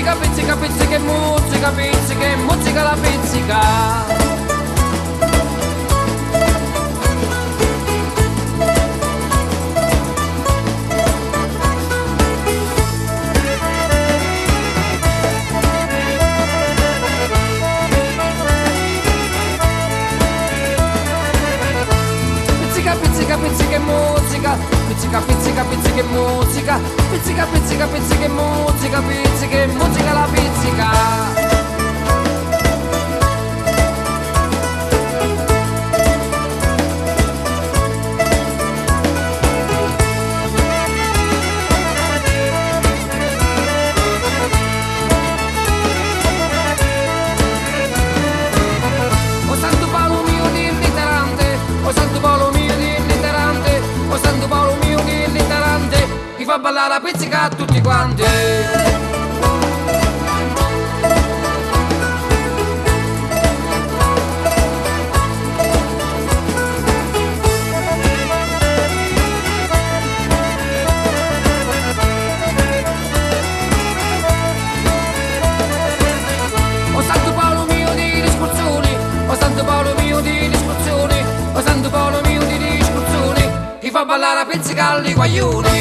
Pizzica, pizzica, pizzica e muzzica, pizzica e muzzica la pizzica. Pizzica, pizzica, pizzica e muzzica, pizzica, pizzica, pizzica e muzzica, pizzica, pizzica, pizzica e muzzica, pizzica e muzzica la pizzica. O Santo Paolo mio di literante, o Santo Paolo mio di literante, o Santo Paolo mio di literante, mi fa ballare la pizzica a tutti quanti. O Santo Paolo mio di discussioni, o Santo Paolo mio di discussioni, o Santo Paolo mio di discussioni, mi fa ballare la pizzica agli guaglioni.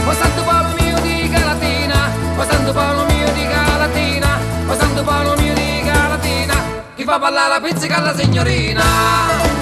O Santo Paolo mio di Galatina, o Santo Paolo mio di Galatina, o Santo Paolo mio di Galatina, chi fa ballare la pizzica alla signorina.